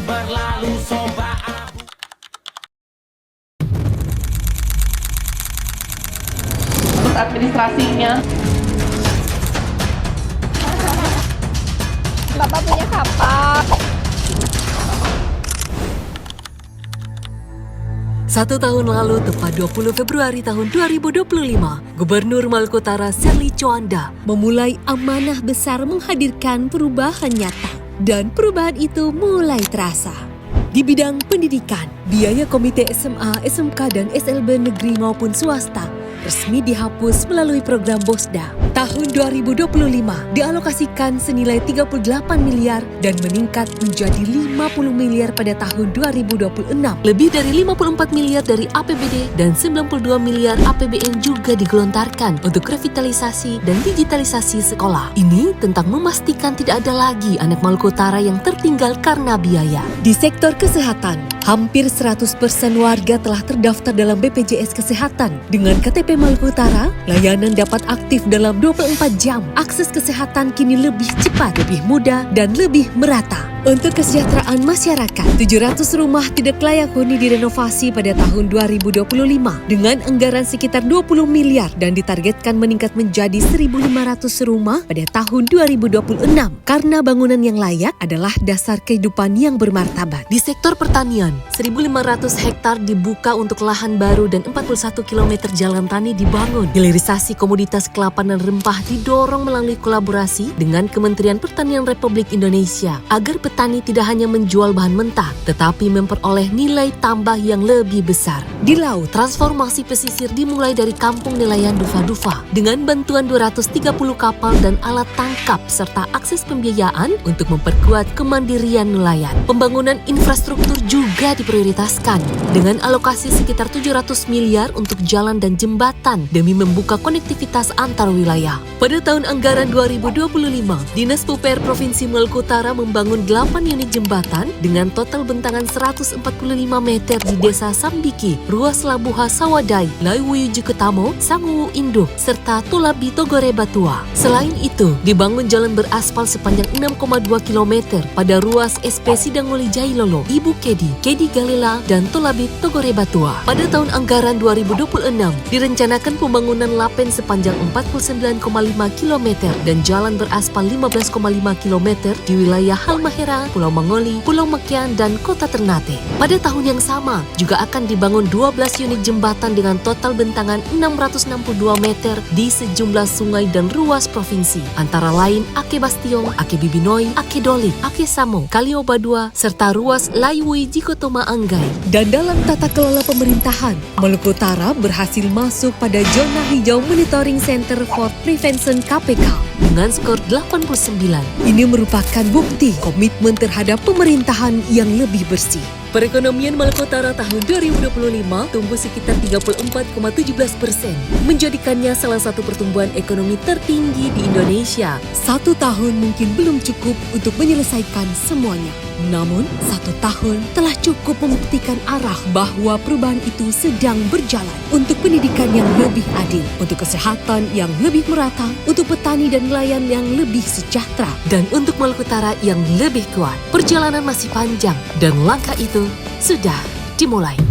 berlalu sombak. Terus administrasinya. Bapak punya kapak. 1 tahun lalu, tepat 20 Februari tahun 2025, Gubernur Maluku Utara Serly Coanda memulai amanah besar menghadirkan perubahan nyata. Dan perubahan itu mulai terasa. Di bidang pendidikan, biaya komite SMA, SMK, dan SLB negeri maupun swasta resmi dihapus melalui program BOSDA. Tahun 2025 dialokasikan senilai 38 miliar dan meningkat menjadi 50 miliar pada tahun 2026. Lebih dari 54 miliar dari APBD dan 92 miliar APBN juga digelontarkan untuk revitalisasi dan digitalisasi sekolah. Ini tentang memastikan tidak ada lagi anak Maluku Utara yang tertinggal karena biaya. Di sektor kesehatan, hampir 100% warga telah terdaftar dalam BPJS Kesehatan. Dengan KTP Maluku Utara, layanan dapat aktif dalam 24 jam. Akses kesehatan kini lebih cepat, lebih mudah, dan lebih merata. Untuk kesejahteraan masyarakat, 700 rumah tidak layak huni direnovasi pada tahun 2025 dengan anggaran sekitar 20 miliar dan ditargetkan meningkat menjadi 1.500 rumah pada tahun 2026 karena bangunan yang layak adalah dasar kehidupan yang bermartabat. Di sektor pertanian, 1.500 hektar dibuka untuk lahan baru dan 41 km jalan tani dibangun. Hilirisasi komoditas kelapa dan rempah didorong melalui kolaborasi dengan Kementerian Pertanian Republik Indonesia agar petani tidak hanya menjual bahan mentah, tetapi memperoleh nilai tambah yang lebih besar. Di laut, transformasi pesisir dimulai dari kampung nelayan Dufa-Dufa dengan bantuan 230 kapal dan alat tangkap serta akses pembiayaan untuk memperkuat kemandirian nelayan. Pembangunan infrastruktur juga diprioritaskan dengan alokasi sekitar 700 miliar untuk jalan dan jembatan demi membuka konektivitas antar wilayah. Pada tahun anggaran 2025, Dinas PUPR Provinsi Maluku Utara membangun 8 unit jembatan dengan total bentangan 145 meter di Desa Sambiki, Ruas Labuha Sawadai, Laiwuyu Juketamo, Sanguwu Induk, serta Tulabi Togore Batua. Selain itu, dibangun jalan beraspal sepanjang 6,2 km pada ruas SP Sidanguli Jailolo, Ibu Kedi, Kedi Galila, dan Tulabi Togore Batua. Pada tahun anggaran 2026, direncanakan pembangunan lapen sepanjang 49,5 km dan jalan beraspal 15,5 km di wilayah Halmahera, Pulau Mangoli, Pulau Mekian, dan Kota Ternate. Pada tahun yang sama, juga akan dibangun 12 unit jembatan dengan total bentangan 662 meter di sejumlah sungai dan ruas provinsi, antara lain Ake Bastion, Ake Bibinoi, Ake Dolik, Ake Samo, Kaliobadua, serta ruas Laiwui Jikotoma Anggai. Dan dalam tata kelola pemerintahan, Maluku Utara berhasil masuk pada zona hijau Monitoring Center for Prevention KPK dengan skor 89. Ini merupakan bukti komitmen terhadap pemerintahan yang lebih bersih. Perekonomian Maluku Utara tahun 2025 tumbuh sekitar 34,17%, menjadikannya salah satu pertumbuhan ekonomi tertinggi di Indonesia. 1 tahun mungkin belum cukup untuk menyelesaikan semuanya. Namun, 1 tahun telah cukup membuktikan arah bahwa perubahan itu sedang berjalan untuk pendidikan yang lebih adil, untuk kesehatan yang lebih merata, untuk petani dan nelayan yang lebih sejahtera, dan untuk Maluku Utara yang lebih kuat. Perjalanan masih panjang dan langkah itu sudah dimulai.